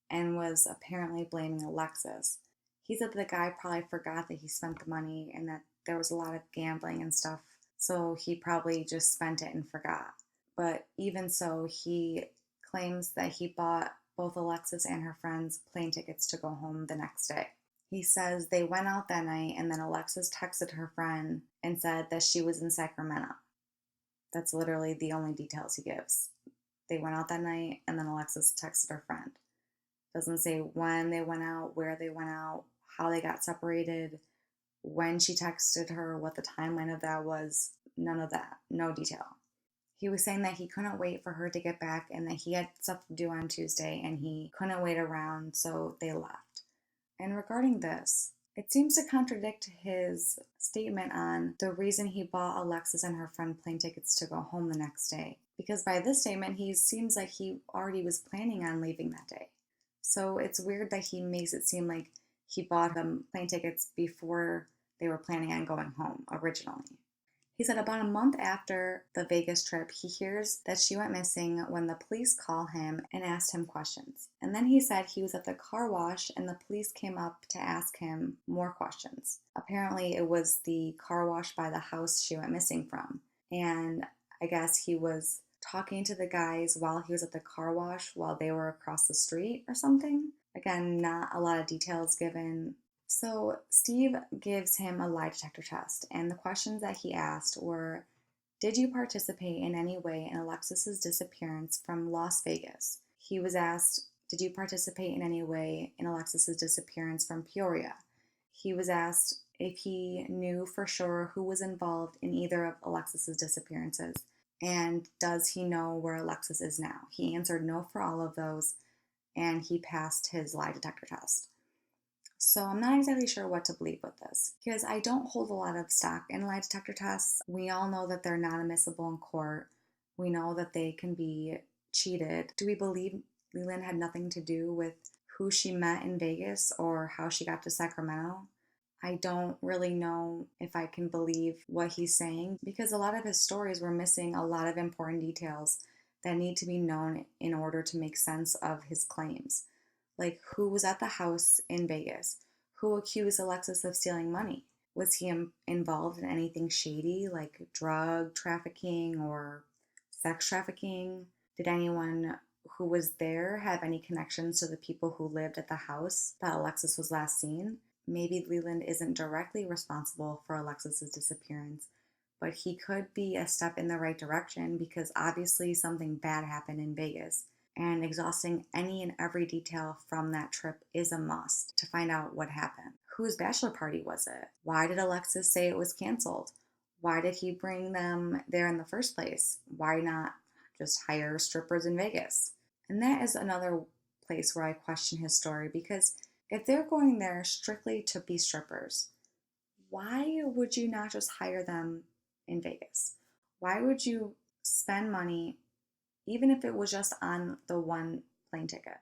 S1: and was apparently blaming Alexis. He said that the guy probably forgot that he spent the money and that there was a lot of gambling and stuff, so he probably just spent it and forgot. But even so, he claims that he bought both Alexis and her friends plane tickets to go home the next day. He says they went out that night and then Alexis texted her friend and said that she was in Sacramento. That's literally the only details he gives. They went out that night and then Alexis texted her friend. Doesn't say when they went out, where they went out, how they got separated, when she texted her, what the timeline of that was. None of that. No detail. He was saying that he couldn't wait for her to get back and that he had stuff to do on Tuesday and he couldn't wait around, so they left. And regarding this, it seems to contradict his statement on the reason he bought Alexis and her friend plane tickets to go home the next day. Because by this statement, he seems like he already was planning on leaving that day. So it's weird that he makes it seem like he bought them plane tickets before they were planning on going home originally. He said about a month after the Vegas trip, he hears that she went missing when the police call him and asked him questions. And then he said he was at the car wash and the police came up to ask him more questions. Apparently, it was the car wash by the house she went missing from. And I guess he was talking to the guys while he was at the car wash while they were across the street or something. Again, not a lot of details given. So Steve gives him a lie detector test, and the questions that he asked were, did you participate in any way in Alexis's disappearance from Las Vegas? He was asked, did you participate in any way in Alexis's disappearance from Peoria? He was asked if he knew for sure who was involved in either of Alexis's disappearances, and does he know where Alexis is now? He answered no for all of those, and he passed his lie detector test. So I'm not exactly sure what to believe with this because I don't hold a lot of stock in lie detector tests. We all know that they're not admissible in court. We know that they can be cheated. Do we believe Leland had nothing to do with who she met in Vegas or how she got to Sacramento? I don't really know if I can believe what he's saying because a lot of his stories were missing a lot of important details that need to be known in order to make sense of his claims. Like, who was at the house in Vegas? Who accused Alexis of stealing money? Was he involved in anything shady, like drug trafficking or sex trafficking? Did anyone who was there have any connections to the people who lived at the house that Alexis was last seen? Maybe Leland isn't directly responsible for Alexis's disappearance, but he could be a step in the right direction because obviously something bad happened in Vegas. And exhausting any and every detail from that trip is a must to find out what happened. Whose bachelor party was it? Why did Alexis say it was canceled? Why did he bring them there in the first place? Why not just hire strippers in Vegas? And that is another place where I question his story because if they're going there strictly to be strippers, why would you not just hire them in Vegas? Why would you spend money even if it was just on the one plane ticket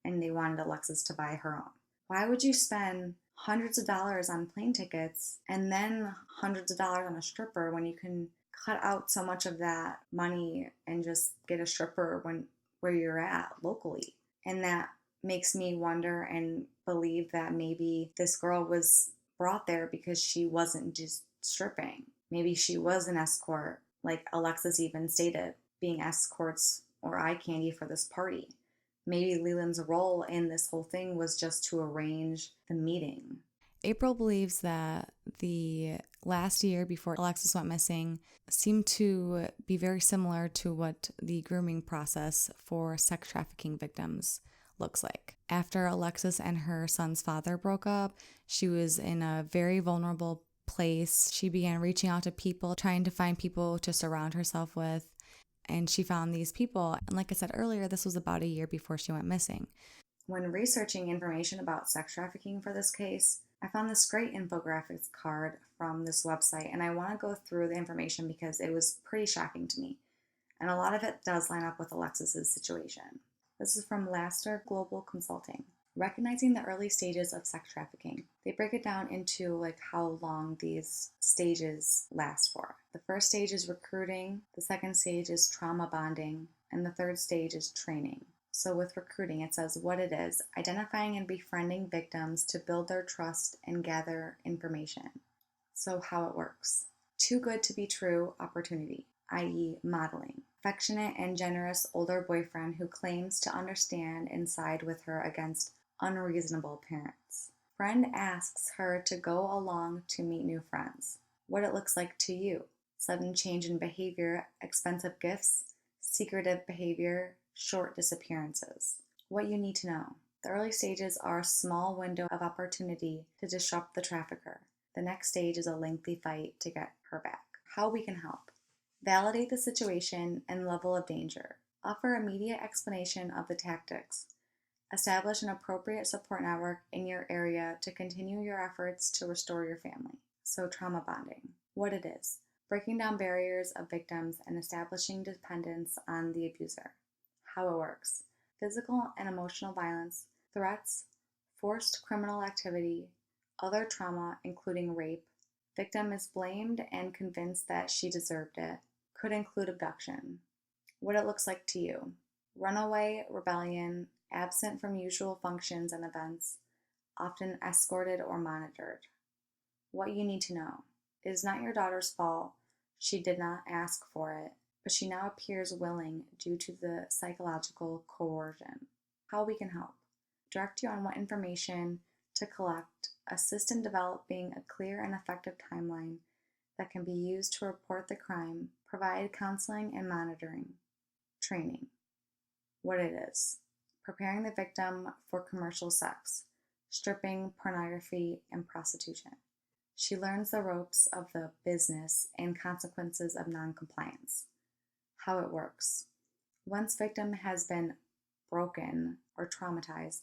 S1: and they wanted Alexis to buy her own? Why would you spend hundreds of dollars on plane tickets and then hundreds of dollars on a stripper when you can cut out so much of that money and just get a stripper where you're at locally? And that makes me wonder and believe that maybe this girl was brought there because she wasn't just stripping. Maybe she was an escort, like Alexis even stated, being escorts or eye candy for this party. Maybe Leland's role in this whole thing was just to arrange the meeting. April believes that the last year before Alexis went missing seemed to be very similar to what the grooming process for sex trafficking victims looks like. After Alexis and her son's father broke up, she was in a very vulnerable place. She began reaching out to people, trying to find people to surround herself with. And she found these people. And like I said earlier, this was about a year before she went missing. When researching information about sex trafficking for this case, I found this great infographics card from this website, and I want to go through the information because it was pretty shocking to me. And a lot of it does line up with Alexis's situation. This is from Laster Global Consulting. Recognizing the early stages of sex trafficking. They break it down into like how long these stages last for. The first stage is recruiting, the second stage is trauma bonding, and the third stage is training. So with recruiting, it says what it is, identifying and befriending victims to build their trust and gather information. So how it works. Too good to be true opportunity, i.e. modeling. Affectionate and generous older boyfriend who claims to understand and side with her against unreasonable parents. Friend asks her to go along to meet new friends. What it looks like to you. Sudden change in behavior, expensive gifts, secretive behavior, short disappearances. What you need to know. The early stages are a small window of opportunity to disrupt the trafficker. The next stage is a lengthy fight to get her back. How we can help. Validate the situation and level of danger. Offer immediate explanation of the tactics. Establish an appropriate support network in your area to continue your efforts to restore your family. So, trauma bonding. What it is. Breaking down barriers of victims and establishing dependence on the abuser. How it works. Physical and emotional violence, threats, forced criminal activity, other trauma, including rape. Victim is blamed and convinced that she deserved it. Could include abduction. What it looks like to you. Runaway, rebellion, absent from usual functions and events, often escorted or monitored. What you need to know. It is not your daughter's fault. She did not ask for it, but she now appears willing due to the psychological coercion. How we can help. Direct you on what information to collect, assist in developing a clear and effective timeline that can be used to report the crime, provide counseling and monitoring. Training. What it is. Preparing the victim for commercial sex, stripping, pornography, and prostitution. She learns the ropes of the business and consequences of noncompliance. How it works. Once victim has been broken or traumatized,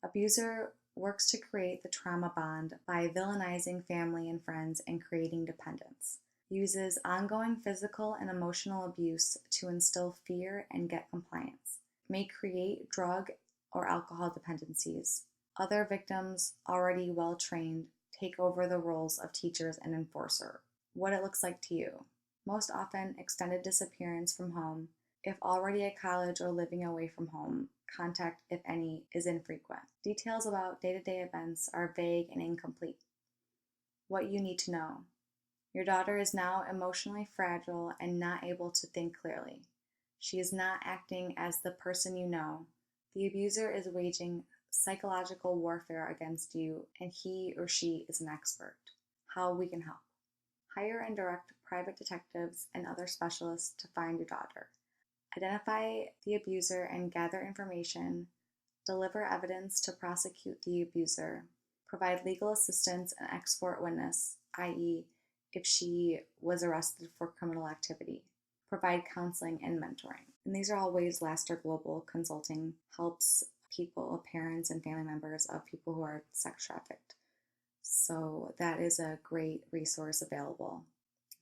S1: abuser works to create the trauma bond by villainizing family and friends and creating dependence. Uses ongoing physical and emotional abuse to instill fear and get compliance. May create drug or alcohol dependencies. Other victims, already well trained, take over the roles of teachers and enforcer. What it looks like to you. Most often, extended disappearance from home. If already at college or living away from home, contact, if any, is infrequent. Details about day-to-day events are vague and incomplete. What you need to know. Your daughter is now emotionally fragile and not able to think clearly. She is not acting as the person you know. The abuser is waging psychological warfare against you, and he or she is an expert. How we can help. Hire and direct private detectives and other specialists to find your daughter. Identify the abuser and gather information. Deliver evidence to prosecute the abuser. Provide legal assistance and export witness, i.e., if she was arrested for criminal activity. Provide counseling and mentoring. And these are all ways Laster Global Consulting helps people, parents, and family members of people who are sex trafficked. So that is a great resource available.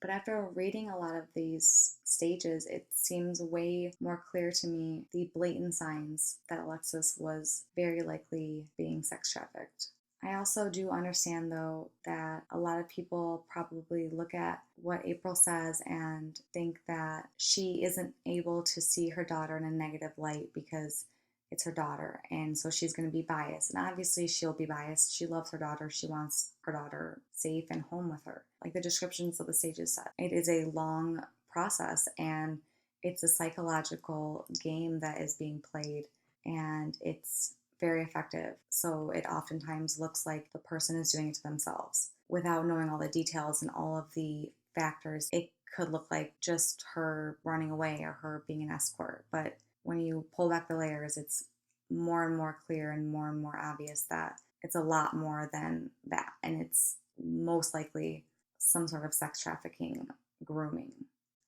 S1: But after reading a lot of these stages, it seems way more clear to me the blatant signs that Alexis was very likely being sex trafficked. I also do understand, though, that a lot of people probably look at what April says and think that she isn't able to see her daughter in a negative light because it's her daughter, and so she's going to be biased. And obviously she'll be biased. She loves her daughter. She wants her daughter safe and home with her. Like the descriptions of the stages said, it is a long process, and it's a psychological game that is being played, and it's very effective. So it oftentimes looks like the person is doing it to themselves. Without knowing all the details and all of the factors, it could look like just her running away or her being an escort. But when you pull back the layers, it's more and more clear and more obvious that it's a lot more than that. And it's most likely some sort of sex trafficking, grooming.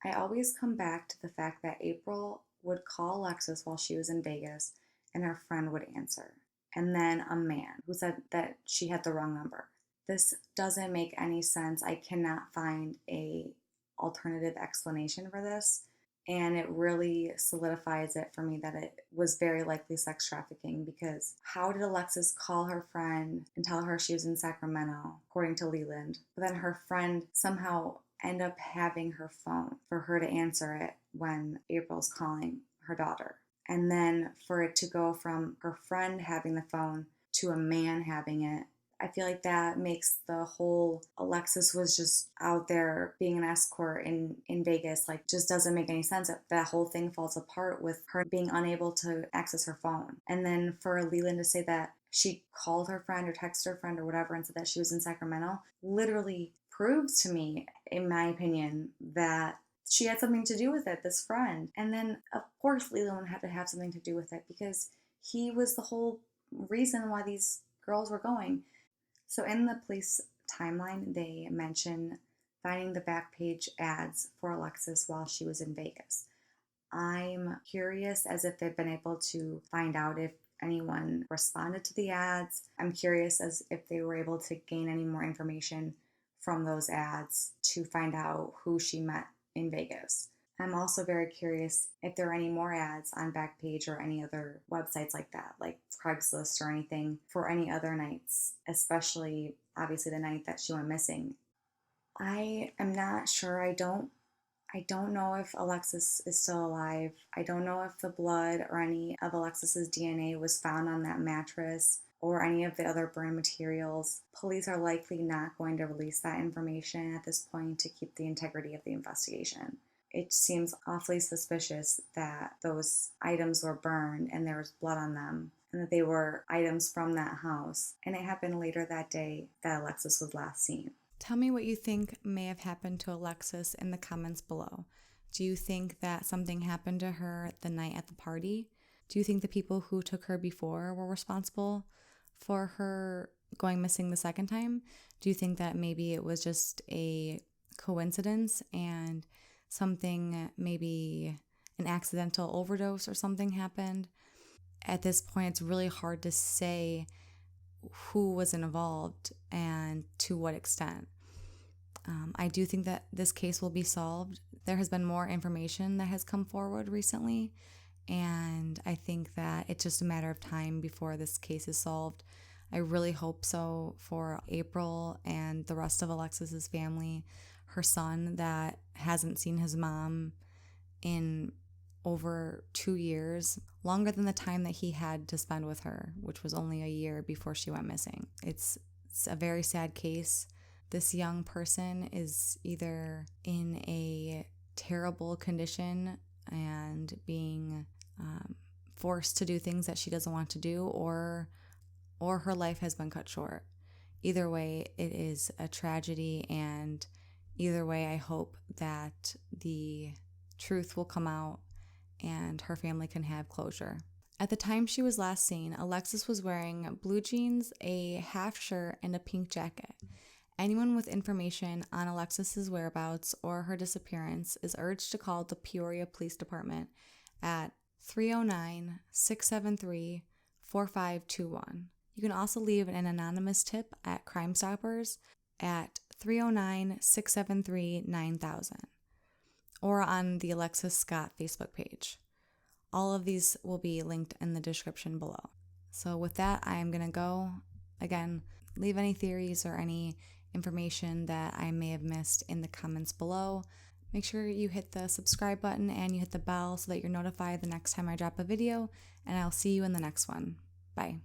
S1: I always come back to the fact that April would call Alexis while she was in Vegas, and her friend would answer. And then a man who said that she had the wrong number. This doesn't make any sense. I cannot find a alternative explanation for this. And it really solidifies it for me that it was very likely sex trafficking, because how did Alexis call her friend and tell her she was in Sacramento, according to Leland, but then her friend somehow end up having her phone for her to answer it when April's calling her daughter? And then for it to go from her friend having the phone to a man having it, I feel like that makes the whole Alexis was just out there being an escort in Vegas, like, just doesn't make any sense. That whole thing falls apart with her being unable to access her phone. And then for Leland to say that she called her friend or texted her friend or whatever and said that she was in Sacramento, literally proves to me, in my opinion, that she had something to do with it, this friend. And then, of course, Leland had to have something to do with it because he was the whole reason why these girls were going. So, in the police timeline, they mention finding the Backpage ads for Alexis while she was in Vegas. I'm curious as if they've been able to find out if anyone responded to the ads. I'm curious as if they were able to gain any more information from those ads to find out who she met in Vegas. I'm also very curious if there are any more ads on Backpage or any other websites like that, like Craigslist or anything, for any other nights, especially obviously the night that she went missing. I am not sure. I don't know if Alexis is still alive. I don't know if the blood or any of Alexis's DNA was found on that mattress or any of the other burn materials. Police are likely not going to release that information at this point to keep the integrity of the investigation. It seems awfully suspicious that those items were burned and there was blood on them and that they were items from that house. And it happened later that day that Alexis was last seen. Tell me what you think may have happened to Alexis in the comments below. Do you think that something happened to her the night at the party? Do you think the people who took her before were responsible for her going missing the second time? Do you think that maybe it was just a coincidence and something, maybe an accidental overdose or something happened? At this point, it's really hard to say who was involved and to what extent. I do think that this case will be solved. There has been more information that has come forward recently, and I think that it's just a matter of time before this case is solved. I really hope so for April and the rest of Alexis's family, her son that hasn't seen his mom in over 2 years, longer than the time that he had to spend with her, which was only a year before she went missing. It's a very sad case. This young person is either in a terrible condition and being forced to do things that she doesn't want to do, or her life has been cut short. Either way, it is a tragedy, and either way, I hope that the truth will come out and her family can have closure. At the time she was last seen, Alexis was wearing blue jeans, a half shirt, and a pink jacket. Anyone with information on Alexis's whereabouts or her disappearance is urged to call the Peoria Police Department at 309-673-4521. You can also leave an anonymous tip at Crime Stoppers at 309-673-9000 or on the Alexis Scott Facebook page. All of these will be linked in the description below. So with that, I am going to go. Again, leave any theories or any information that I may have missed in the comments below. Make sure you hit the subscribe button and you hit the bell so that you're notified the next time I drop a video, and I'll see you in the next one. Bye.